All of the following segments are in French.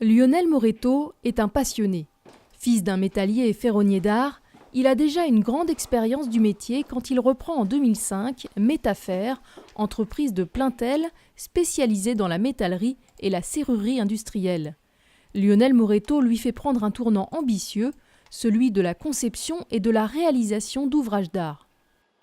Lionel Moreto est un passionné. Fils d'un métallier et ferronnier d'art, il a déjà une grande expérience du métier quand il reprend en 2005 Métafer, entreprise de Plaintel spécialisée dans la métallerie et la serrurerie industrielle. Lionel Moreto lui fait prendre un tournant ambitieux, celui de la conception et de la réalisation d'ouvrages d'art.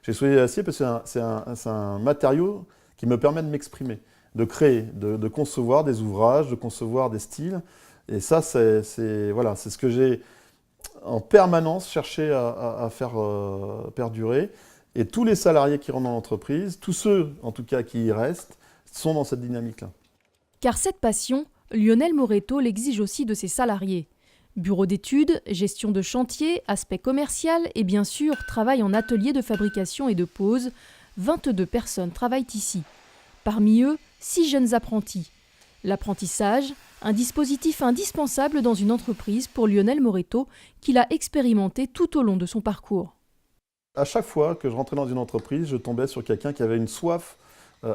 J'ai choisi l'acier parce que c'est un matériau qui me permet de m'exprimer, de créer, de concevoir des ouvrages, de concevoir des styles. Et ça, c'est ce que j'ai en permanence cherché à faire perdurer. Et tous les salariés qui rentrent dans l'entreprise, tous ceux en tout cas qui y restent, sont dans cette dynamique-là. Car cette passion, Lionel Moreto l'exige aussi de ses salariés. Bureau d'études, gestion de chantier, aspect commercial et bien sûr travail en atelier de fabrication et de pose, 22 personnes travaillent ici. Parmi eux, 6 jeunes apprentis. L'apprentissage, un dispositif indispensable dans une entreprise pour Lionel Moreto qu'il a expérimenté tout au long de son parcours. À chaque fois que je rentrais dans une entreprise, je tombais sur quelqu'un qui avait une soif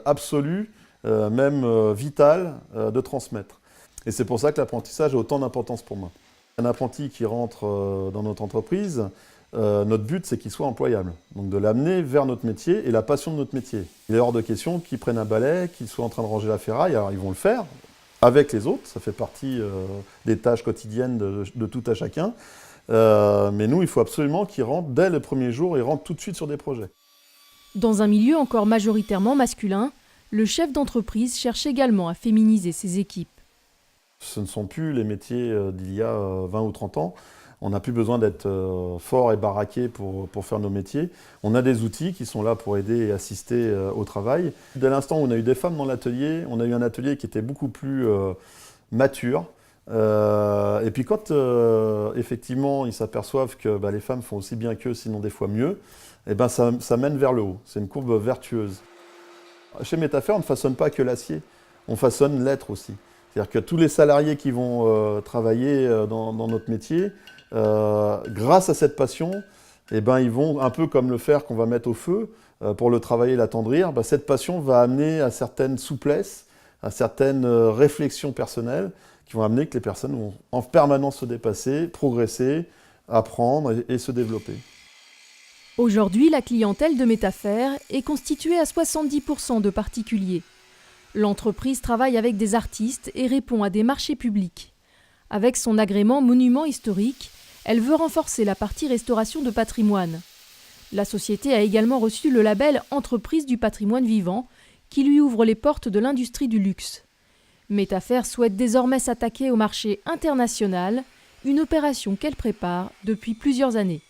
absolue, même vitale, de transmettre. Et c'est pour ça que l'apprentissage a autant d'importance pour moi. Un apprenti qui rentre dans notre entreprise, notre but c'est qu'il soit employable. Donc de l'amener vers notre métier et la passion de notre métier. Il est hors de question qu'ils prennent un balai, qu'ils soient en train de ranger la ferraille. Alors ils vont le faire avec les autres, ça fait partie des tâches quotidiennes de tout à chacun. Mais nous, il faut absolument qu'ils rentrent dès le premier jour et rentrent tout de suite sur des projets. Dans un milieu encore majoritairement masculin, le chef d'entreprise cherche également à féminiser ses équipes. Ce ne sont plus les métiers d'il y a 20 ou 30 ans. On n'a plus besoin d'être fort et baraqué pour faire nos métiers. On a des outils qui sont là pour aider et assister au travail. Dès l'instant où on a eu des femmes dans l'atelier, on a eu un atelier qui était beaucoup plus mature. Et puis quand effectivement ils s'aperçoivent que les femmes font aussi bien qu'eux, sinon des fois mieux, et ça mène vers le haut. C'est une courbe vertueuse. Chez Métafer, on ne façonne pas que l'acier, on façonne l'être aussi. C'est-à-dire que tous les salariés qui vont travailler dans notre métier, grâce à cette passion, ils vont, un peu comme le fer qu'on va mettre au feu pour le travailler et l'attendrir, cette passion va amener à certaines souplesses, à certaines réflexions personnelles qui vont amener que les personnes vont en permanence se dépasser, progresser, apprendre et se développer. Aujourd'hui, la clientèle de Métafer est constituée à 70% de particuliers. L'entreprise travaille avec des artistes et répond à des marchés publics. Avec son agrément monument historique, elle veut renforcer la partie restauration de patrimoine. La société a également reçu le label Entreprise du patrimoine vivant, qui lui ouvre les portes de l'industrie du luxe. Métafer souhaite désormais s'attaquer au marché international, une opération qu'elle prépare depuis plusieurs années.